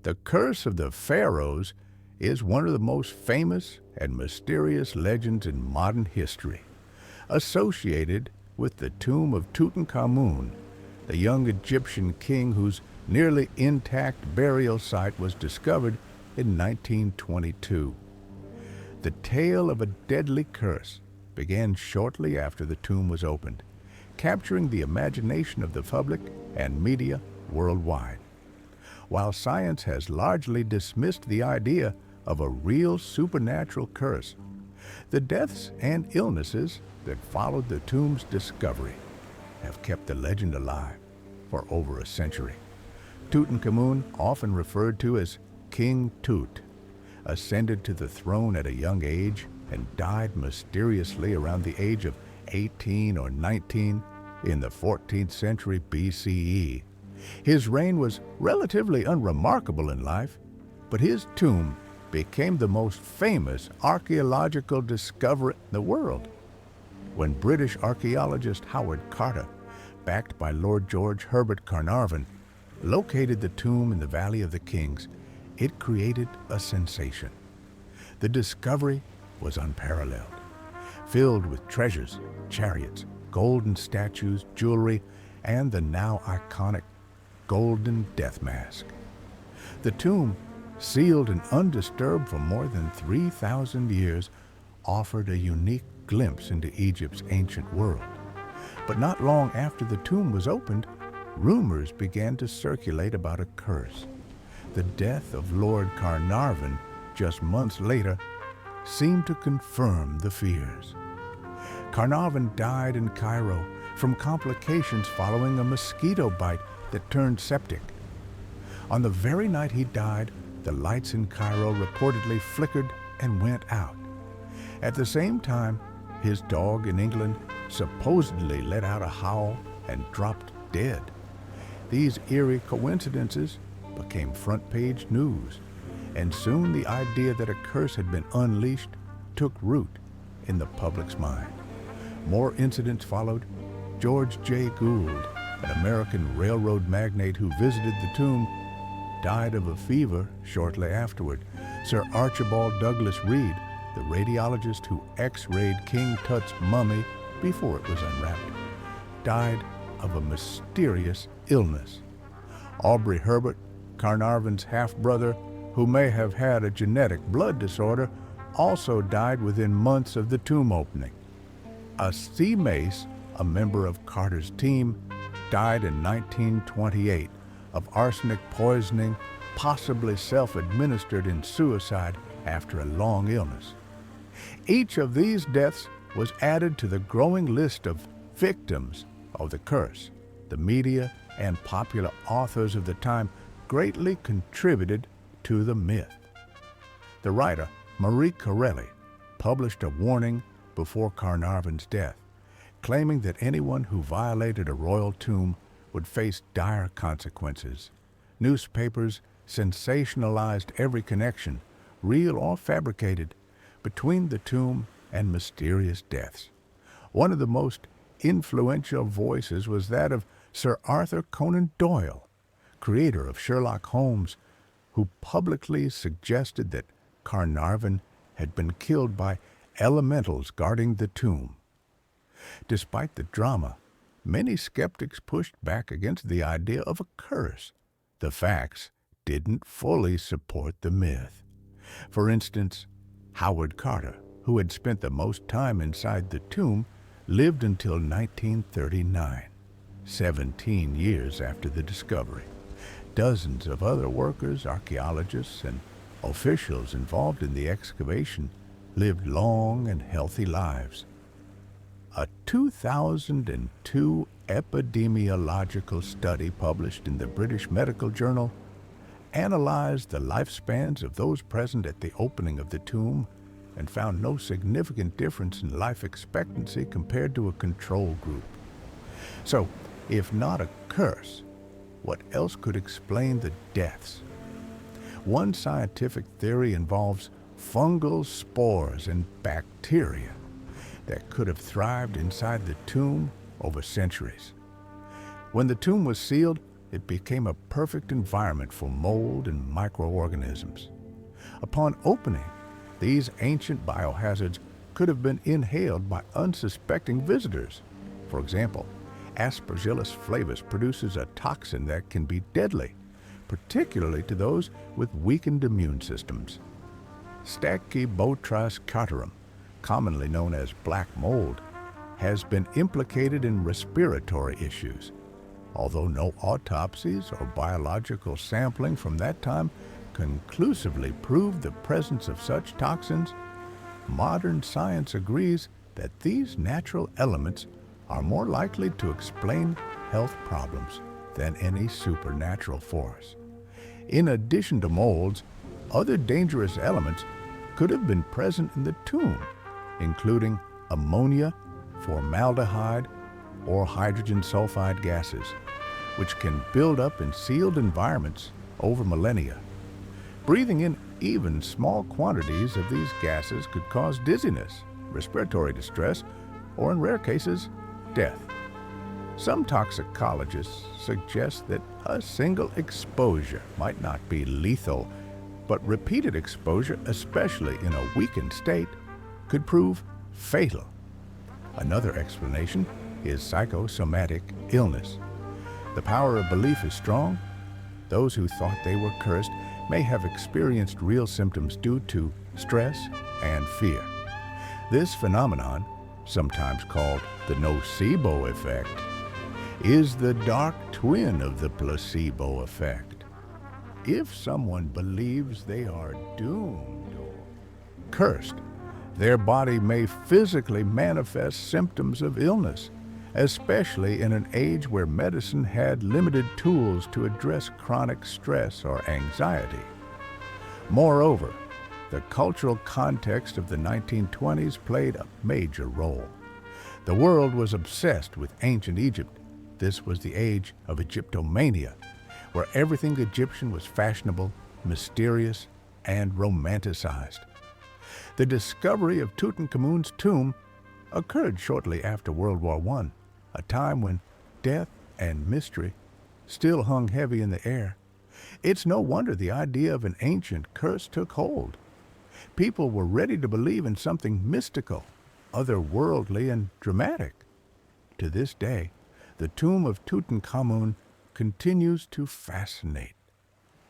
The Curse of the Pharaohs is one of the most famous and mysterious legends in modern history, associated with the tomb of Tutankhamun, the young Egyptian king whose nearly intact burial site was discovered in 1922. The tale of a deadly curse began shortly after the tomb was opened, capturing the imagination of the public and media worldwide. While science has largely dismissed the idea of a real supernatural curse, the deaths and illnesses that followed the tomb's discovery have kept the legend alive for over a century. Tutankhamun, often referred to as King Tut, ascended to the throne at a young age and died mysteriously around the age of 18 or 19 in the 14th century BCE. His reign was relatively unremarkable in life, but his tomb became the most famous archaeological discovery in the world. When British archaeologist Howard Carter, backed by Lord George Herbert Carnarvon, located the tomb in the Valley of the Kings, it created a sensation. The discovery was unparalleled, filled with treasures, chariots, golden statues, jewelry, and the now iconic golden death mask. The tomb, sealed and undisturbed for more than 3,000 years, offered a unique glimpse into Egypt's ancient world. But not long after the tomb was opened, rumors began to circulate about a curse. The death of Lord Carnarvon just months later seemed to confirm the fears. Carnarvon died in Cairo from complications following a mosquito bite that turned septic. On the very night he died, the lights in Cairo reportedly flickered and went out. At the same time, his dog in England supposedly let out a howl and dropped dead. These eerie coincidences became front-page news, and soon the idea that a curse had been unleashed took root in the public's mind. More incidents followed. George J. Gould, an American railroad magnate who visited the tomb, died of a fever shortly afterward. Sir Archibald Douglas Reed, the radiologist who x-rayed King Tut's mummy before it was unwrapped, died of a mysterious illness. Aubrey Herbert, Carnarvon's half-brother, who may have had a genetic blood disorder, also died within months of the tomb opening. A sea mace, a member of Carter's team, died in 1928 of arsenic poisoning, possibly self-administered in suicide after a long illness. Each of these deaths was added to the growing list of victims of the curse. The media and popular authors of the time greatly contributed to the myth. The writer, Marie Corelli, published a warning before Carnarvon's death, claiming that anyone who violated a royal tomb would face dire consequences. Newspapers sensationalized every connection, real or fabricated, between the tomb and mysterious deaths. One of the most influential voices was that of Sir Arthur Conan Doyle, creator of Sherlock Holmes, who publicly suggested that Carnarvon had been killed by elementals guarding the tomb. Despite the drama, many skeptics pushed back against the idea of a curse. The facts didn't fully support the myth. For instance, Howard Carter, who had spent the most time inside the tomb, lived until 1939, 17 years after the discovery. Dozens of other workers, archaeologists, and officials involved in the excavation lived long and healthy lives. A 2002 epidemiological study published in the British Medical Journal analyzed the lifespans of those present at the opening of the tomb and found no significant difference in life expectancy compared to a control group. So, if not a curse, what else could explain the deaths? One scientific theory involves fungal spores and bacteria that could have thrived inside the tomb over centuries. When the tomb was sealed, it became a perfect environment for mold and microorganisms. Upon opening, these ancient biohazards could have been inhaled by unsuspecting visitors. For example, Aspergillus flavus produces a toxin that can be deadly, particularly to those with weakened immune systems. Stachybotrys cartarum, commonly known as black mold, has been implicated in respiratory issues. Although no autopsies or biological sampling from that time conclusively proved the presence of such toxins, modern science agrees that these natural elements are more likely to explain health problems than any supernatural force. In addition to molds, other dangerous elements could have been present in the tomb, including ammonia, formaldehyde, or hydrogen sulfide gases, which can build up in sealed environments over millennia. Breathing in even small quantities of these gases could cause dizziness, respiratory distress, or in rare cases, death. Some toxicologists suggest that a single exposure might not be lethal, but repeated exposure, especially in a weakened state, could prove fatal. Another explanation is psychosomatic illness. The power of belief is strong. Those who thought they were cursed may have experienced real symptoms due to stress and fear. This phenomenon, sometimes called the nocebo effect, is the dark twin of the placebo effect. If someone believes they are doomed or cursed, their body may physically manifest symptoms of illness, especially in an age where medicine had limited tools to address chronic stress or anxiety. Moreover, the cultural context of the 1920s played a major role. The world was obsessed with ancient Egypt. This was the age of Egyptomania, where everything Egyptian was fashionable, mysterious, and romanticized. The discovery of Tutankhamun's tomb occurred shortly after World War I, a time when death and mystery still hung heavy in the air. It's no wonder the idea of an ancient curse took hold. People were ready to believe in something mystical, otherworldly, and dramatic. To this day, the tomb of Tutankhamun continues to fascinate.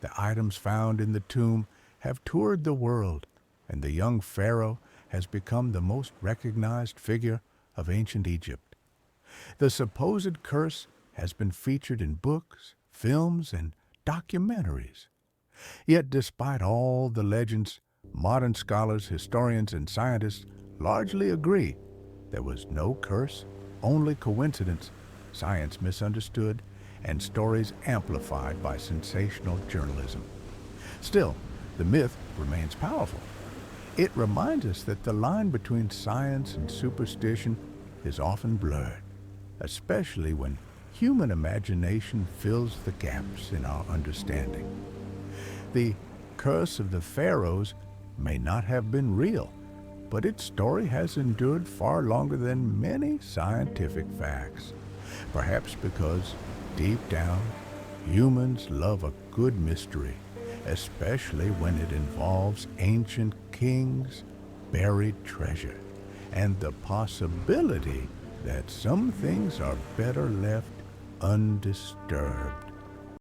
The items found in the tomb have toured the world, and the young pharaoh has become the most recognized figure of ancient Egypt. The supposed curse has been featured in books, films, and documentaries. Yet despite all the legends, modern scholars, historians, and scientists largely agree there was no curse, only coincidence, science misunderstood, and stories amplified by sensational journalism. Still, the myth remains powerful. It reminds us that the line between science and superstition is often blurred, especially when human imagination fills the gaps in our understanding. The curse of the pharaohs may not have been real, but its story has endured far longer than many scientific facts. Perhaps because, deep down, humans love a good mystery, especially when it involves ancient kings, buried treasure, and the possibility that some things are better left undisturbed.